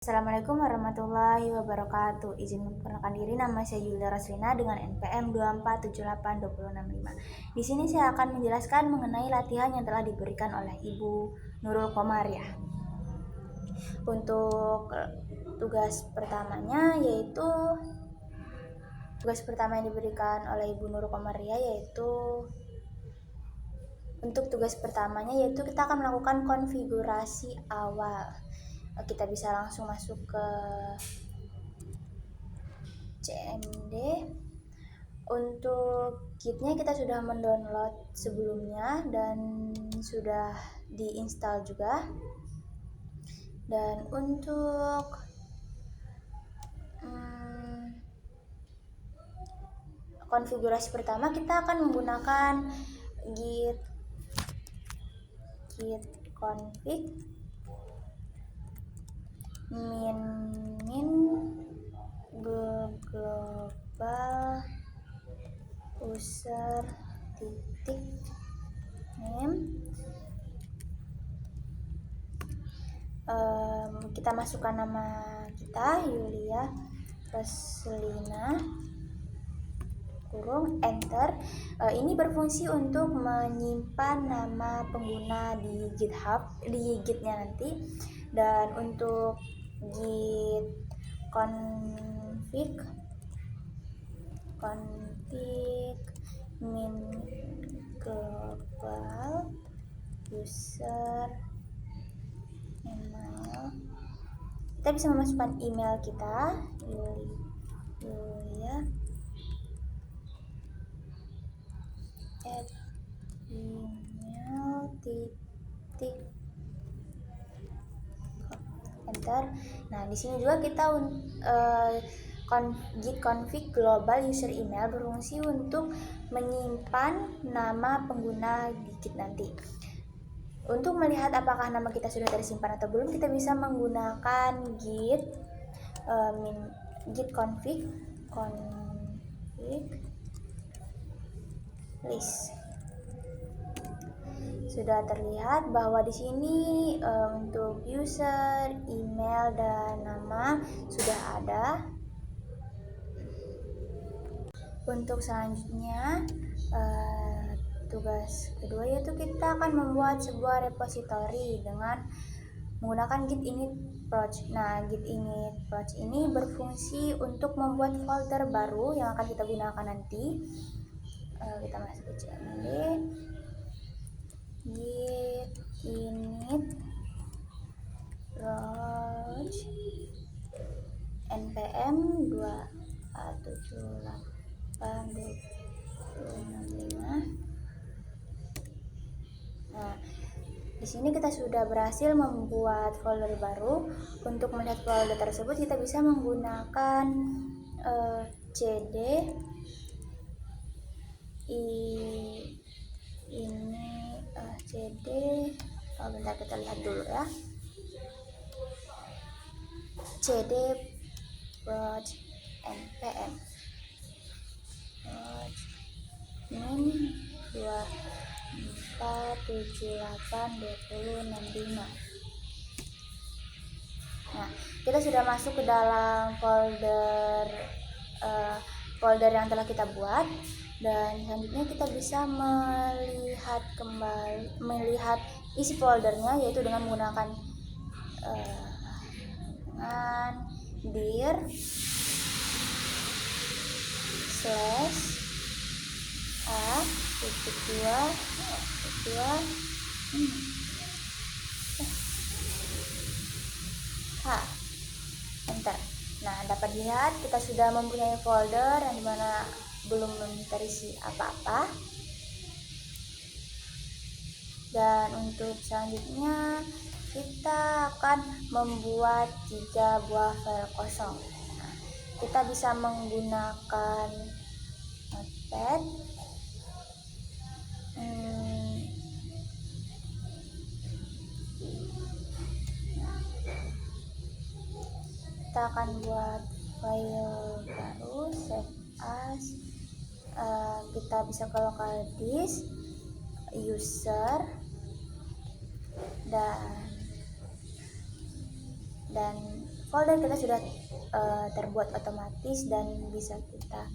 Assalamualaikum warahmatullahi wabarakatuh. Izin memperkenalkan diri, nama saya Yulia Roslina dengan NPM 2478265. Di sini saya akan menjelaskan mengenai latihan yang telah diberikan oleh Ibu Nurul Komariah. Untuk tugas pertamanya yang diberikan oleh Ibu Nurul Komariah yaitu kita akan melakukan konfigurasi awal. Kita bisa langsung masuk ke CMD. Untuk kitnya kita sudah mendownload sebelumnya dan sudah diinstal juga. Dan untuk konfigurasi pertama kita akan menggunakan git config min global user name. Kita masukkan nama kita, Yulia Roslina, kurung, enter. Ini berfungsi untuk menyimpan nama pengguna di GitHub, di gitnya nanti. Dan untuk git config min global user email, kita bisa memasukkan email kita, enter. Nah, di sini juga kita git config global user email berfungsi untuk menyimpan nama pengguna di git nanti. Untuk melihat apakah nama kita sudah tersimpan atau belum, kita bisa menggunakan git config list. Sudah terlihat bahwa di sini untuk user, email, dan nama sudah ada. Untuk selanjutnya tugas kedua yaitu kita akan membuat sebuah repository dengan menggunakan git init project. Nah, git init project ini berfungsi untuk membuat folder baru yang akan kita gunakan nanti. Kita masuk ke CMD, git init project npm 2478265. Nah, di sini kita sudah berhasil membuat folder baru. Untuk melihat folder tersebut kita bisa menggunakan cd bentar, kita lihat dulu ya. cd project npm min 2478265. Nah, kita sudah masuk ke dalam folder yang telah kita buat, dan selanjutnya kita bisa melihat isi foldernya, yaitu dengan menggunakan dir enter. Nah, dapat dilihat kita sudah mempunyai folder yang dimana belum terisi apa-apa. Dan untuk selanjutnya kita akan membuat 3 buah file kosong. Nah, kita bisa menggunakan notepad. Kita akan buat file baru, save as. Kita bisa ke local disk, user, dan folder kita sudah terbuat otomatis dan bisa kita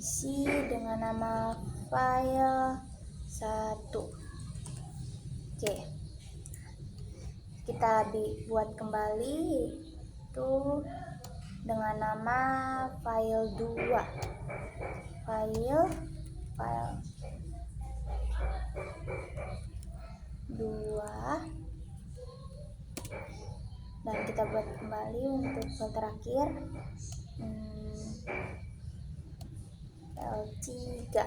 isi dengan nama file 1. Oke, kita buat kembali itu dengan nama file 2, file 2, dan kita buat kembali untuk file terakhir file 3.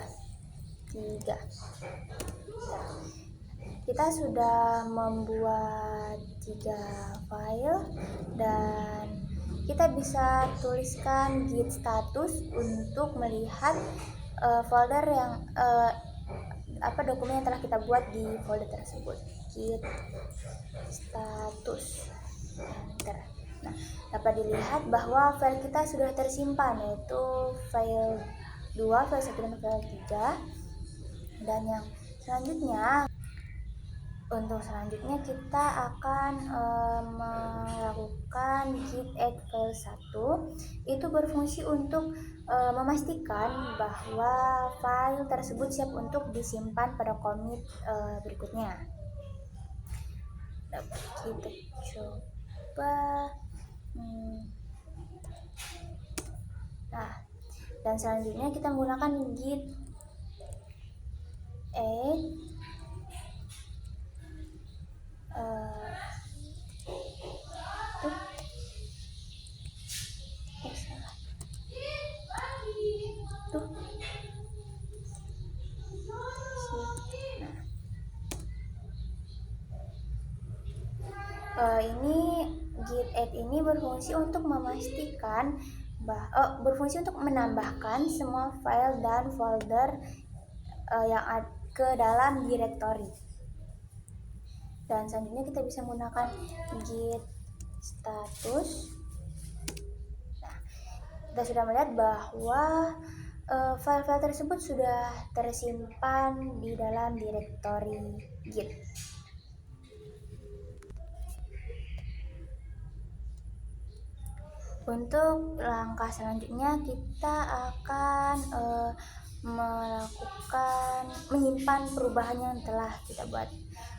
Kita sudah membuat 3 file dan kita bisa tuliskan git status untuk melihat folder yang dokumen yang telah kita buat di folder tersebut. Git status enter. Nah, dapat dilihat bahwa file kita sudah tersimpan, yaitu file 2, file 1, dan file 3. Dan yang selanjutnya, kita akan melakukan git add file 1. Itu berfungsi untuk memastikan bahwa file tersebut siap untuk disimpan pada commit berikutnya. Dapat kita coba. Nah, dan selanjutnya kita menggunakan git add ini git add ini berfungsi untuk memastikan berfungsi untuk menambahkan semua file dan folder yang ke dalam directory. Dan selanjutnya kita bisa menggunakan git status. Nah, kita sudah melihat bahwa file-file tersebut sudah tersimpan di dalam directory git. Untuk langkah selanjutnya kita akan menyimpan perubahan yang telah kita buat.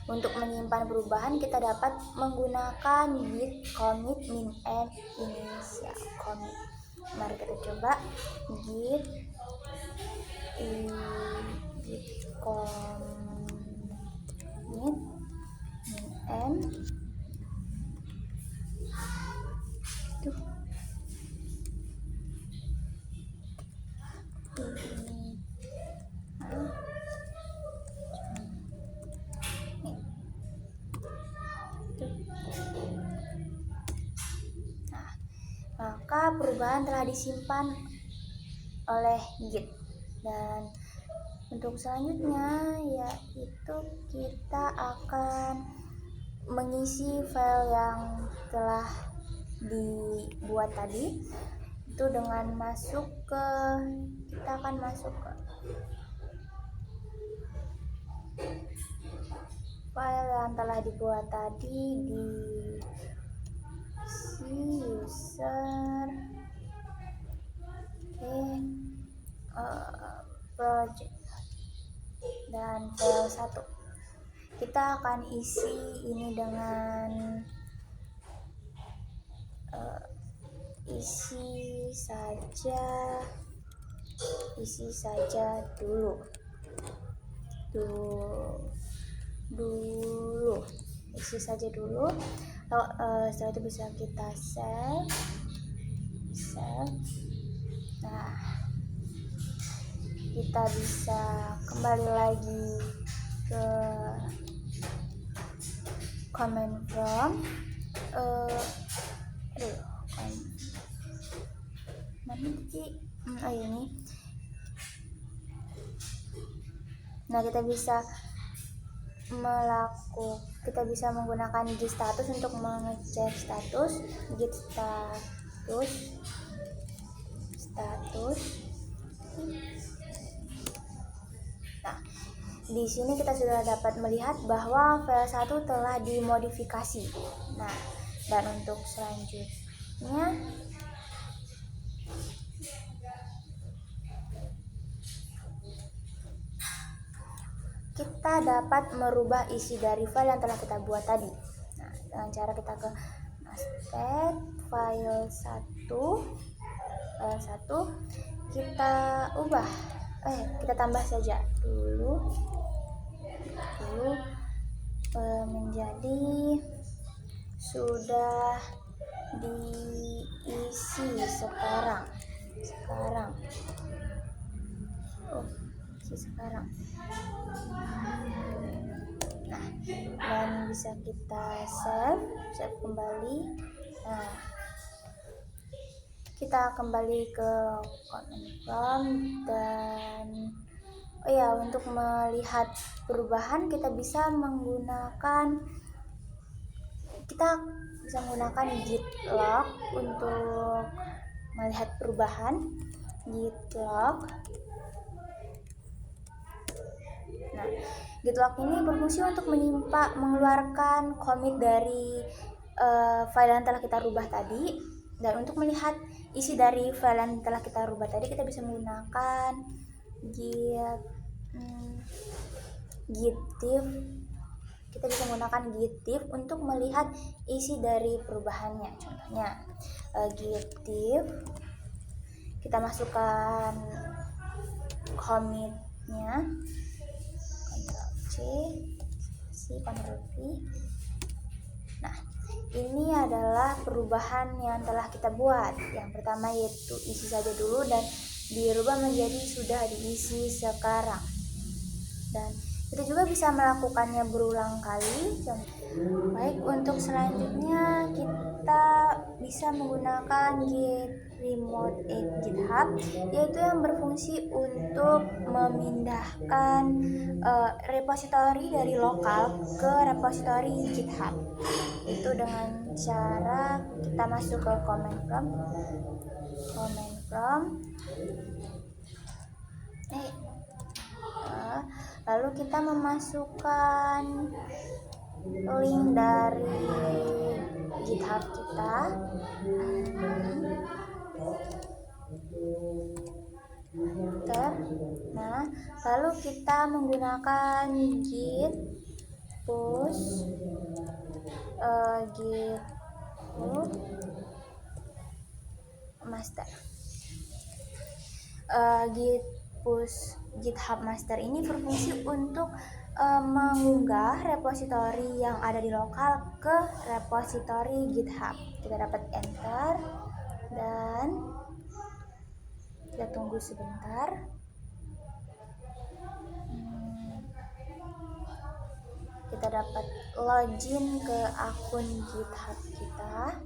Untuk menyimpan perubahan kita dapat menggunakan git commit min n initial commit. Mari kita coba git commit min n maka perubahan telah disimpan oleh git. Dan untuk selanjutnya yaitu kita akan mengisi file yang telah dibuat tadi itu dengan kita akan masuk ke file yang telah dibuat tadi di user project dan file 1. Kita akan isi ini dengan isi saja dulu. Isi saja dulu. Setelah itu bisa kita save. Nah, kita bisa kembali lagi ke command prompt. Ini. Nah, kita bisa menggunakan git status untuk mengecek status. Git status. Nah, di sini kita sudah dapat melihat bahwa file 1 telah dimodifikasi. Nah, dan untuk selanjutnya Selanjutnya kita dapat merubah isi dari file yang telah kita buat tadi. Nah, dengan cara kita ke Notepad, file 1, kita ubah, kita tambah saja dulu menjadi sudah diisi sekarang. Sekarang. Nah, dan bisa kita save kembali. Nah, kita kembali ke command prompt dan untuk melihat perubahan kita bisa menggunakan git log untuk melihat perubahan. Git log. Nah, git log ini berfungsi untuk mengeluarkan commit dari file yang telah kita rubah tadi, dan untuk melihat isi dari file yang telah kita rubah tadi kita bisa menggunakan git diff. Kita bisa menggunakan git diff untuk melihat isi dari perubahannya. Contohnya git diff, kita masukkan commitnya, Ctrl V. Nah, ini adalah perubahan yang telah kita buat. Yang pertama yaitu isi saja dulu dan dirubah menjadi sudah diisi sekarang. Dan kita juga bisa melakukannya berulang kali. Baik, untuk selanjutnya kita bisa menggunakan git remote GitHub, yaitu yang berfungsi untuk memindahkan repositori dari lokal ke repositori GitHub. Itu dengan cara kita masuk ke command prompt. Lalu kita memasukkan link dari GitHub kita. Nah, lalu kita menggunakan git push master. Git push GitHub master ini berfungsi untuk mengunggah repositori yang ada di lokal ke repositori GitHub. Kita dapat enter dan kita tunggu sebentar. Kita dapat login ke akun GitHub kita.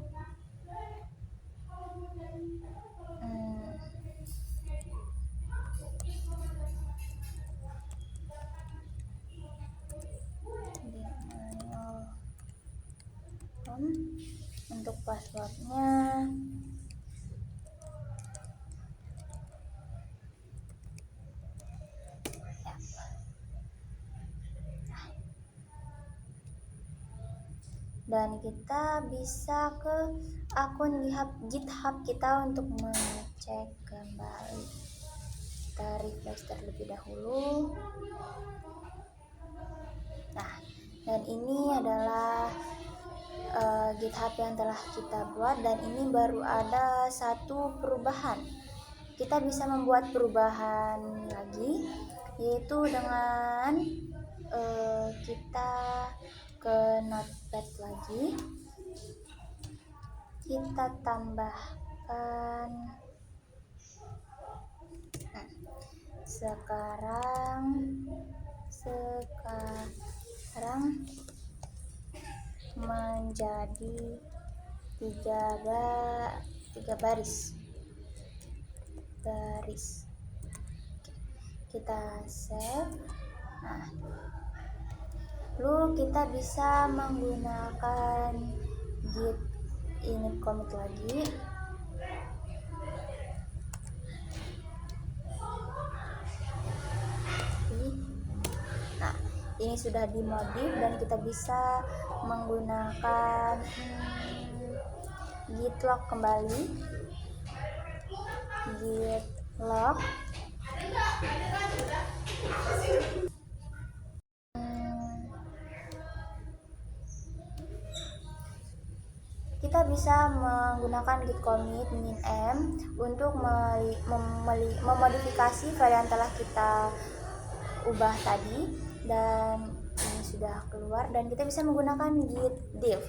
Untuk passwordnya dan kita bisa ke akun GitHub kita untuk mengecek kembali. Kita refresh terlebih dahulu. Nah, dan ini adalah GitHub yang telah kita buat, dan ini baru ada satu perubahan. Kita bisa membuat perubahan lagi, yaitu dengan kita ke Notepad lagi, kita tambahkan sekarang menjadi 3 baris. Kita save. Nah, lalu kita bisa menggunakan git init commit lagi. Nah, ini sudah dimodif dan kita bisa menggunakan git log kembali, git log, kita bisa menggunakan git commit min m untuk memodifikasi file yang telah kita ubah tadi, dan ini sudah keluar. Dan kita bisa menggunakan git diff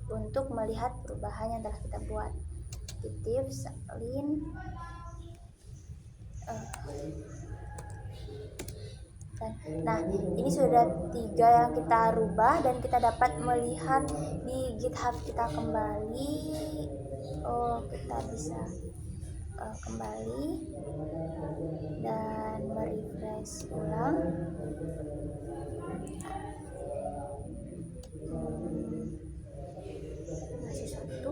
untuk melihat perubahan yang telah kita buat. Git diff salin nah, ini sudah 3 yang kita rubah, dan kita dapat melihat di GitHub kita kembali. Kita bisa kembali dan merefresh ulang. Masih satu.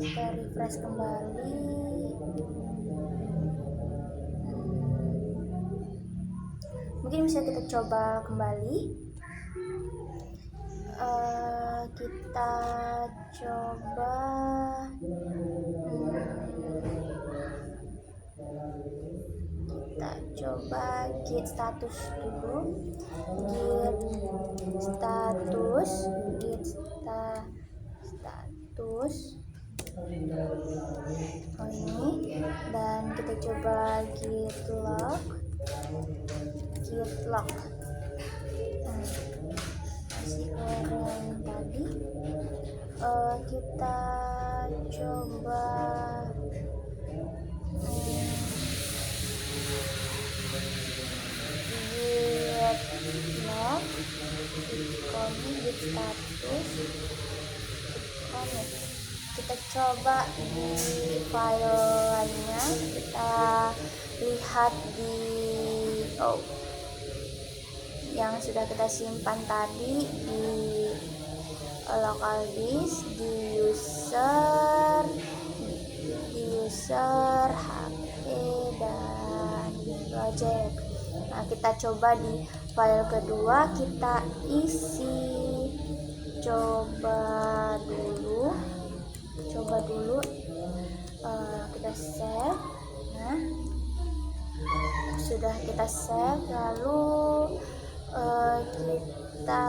Kita refresh kembali. Mungkin bisa kita coba kembali. Kita coba git status dulu. Git status ini, dan kita coba git log. Masih keluar yang tadi. Kita coba git log, git status, kita coba di file lainnya. Kita lihat di yang sudah kita simpan tadi di local disk, di user, HP, dan di project. Nah, kita coba di file kedua, kita isi. Coba dulu, kita save. Nah, sudah kita save, lalu kita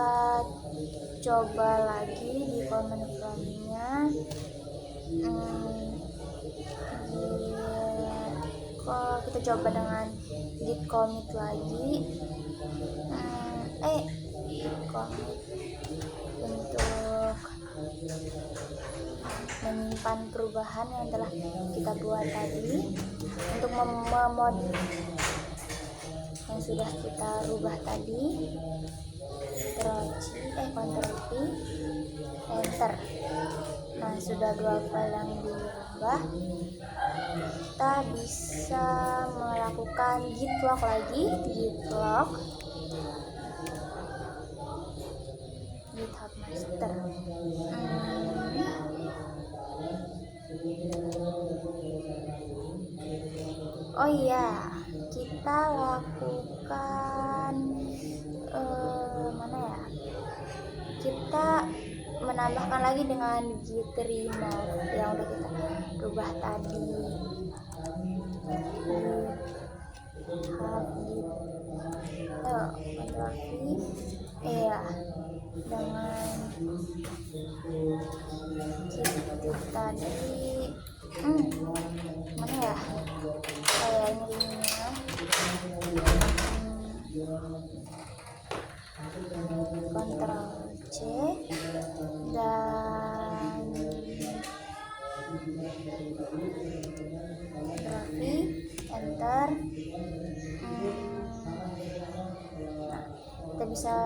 coba lagi di command prompt-nya. Kita coba dengan git commit lagi. Commit untuk menyimpan perubahan yang telah kita buat tadi, untuk yang sudah kita rubah tadi. Ctrl P, enter. Nah, sudah 2 file yang dirubah. Kita bisa melakukan git log lagi, GitHub master. Oh iya, kita lakukan mana ya? Kita menambahkan lagi dengan git remove yang udah kita rubah tadi. Dengan git tadi. Mana ya? Kayaknya Ctrl C dan Ctrl enter. Kita bisa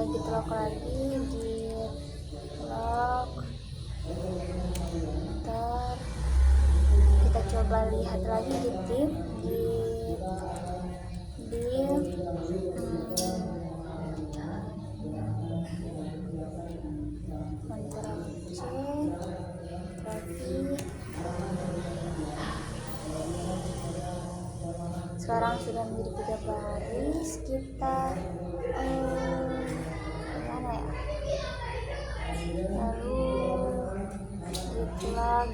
git log lagi, git log, enter. Kita coba lihat lagi git diff, Ctrl C, Ctrl V. sekarang sudah menjadi 3 baris. Kita gimana ya, lalu git log,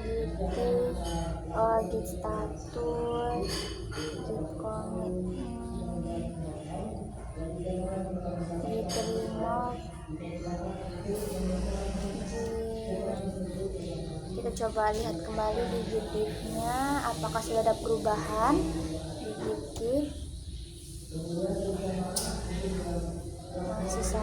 git status, git commit, git remove, kita coba lihat kembali di git diff-nya apakah sudah ada perubahan di git diff. Masih 1.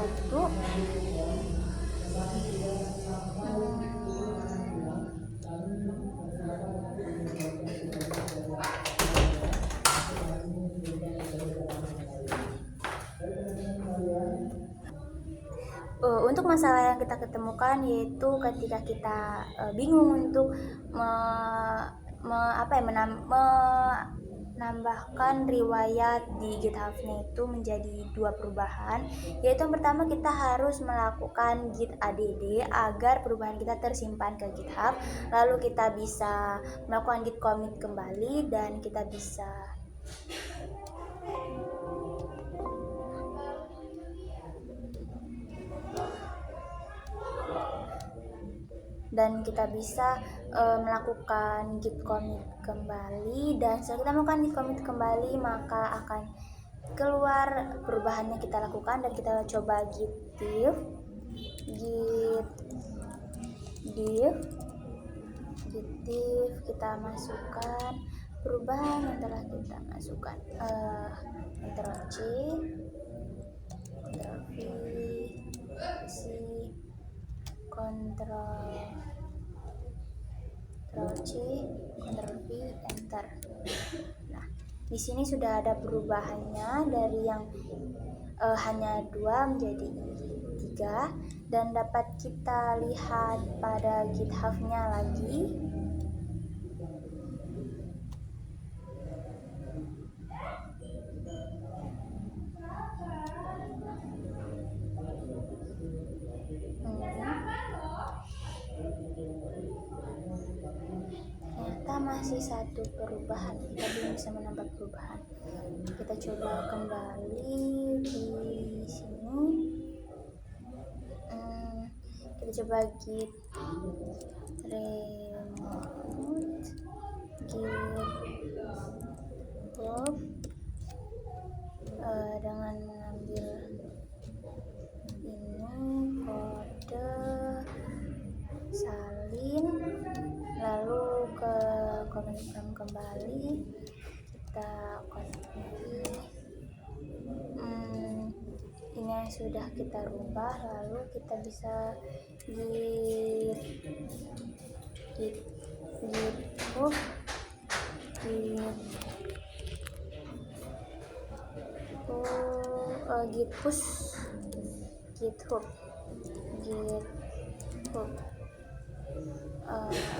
Untuk masalah yang kita ketemukan yaitu ketika kita bingung untuk menambahkan riwayat di GitHub-nya itu menjadi 2 perubahan, yaitu yang pertama kita harus melakukan git add agar perubahan kita tersimpan ke GitHub, lalu kita bisa melakukan git commit kembali dan kita bisa melakukan git commit kembali, dan setelah kita melakukan git commit kembali maka akan keluar perubahannya kita lakukan. Dan kita coba git diff, kita masukkan perubahan yang telah kita masukkan, Ctrl+C, Ctrl+V, Ctrl+C, Ctrl+V, Enter. Nah, di sini sudah ada perubahannya dari yang hanya 2 menjadi 3, dan dapat kita lihat pada GitHub-nya lagi. Ternyata masih 1 perubahan, kita belum bisa menambah perubahan. Kita coba kembali di sini. Kita coba git remote, git log, dengan mengambil ini kode salin, lalu ke comment from kembali, kita copy ini yang sudah kita rubah, lalu kita bisa git push, git hub,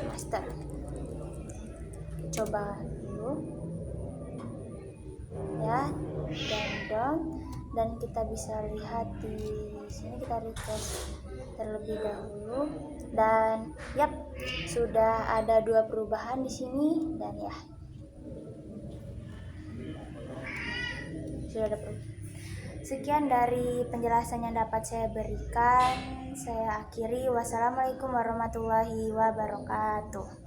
master. Coba dulu ya, dan kita bisa lihat di sini, kita refresh terlebih dahulu, dan sudah ada 2 perubahan di sini, dan ya sudah ada perubahan. Sekian dari penjelasan yang dapat saya berikan. Saya akhiri. Wassalamualaikum warahmatullahi wabarakatuh.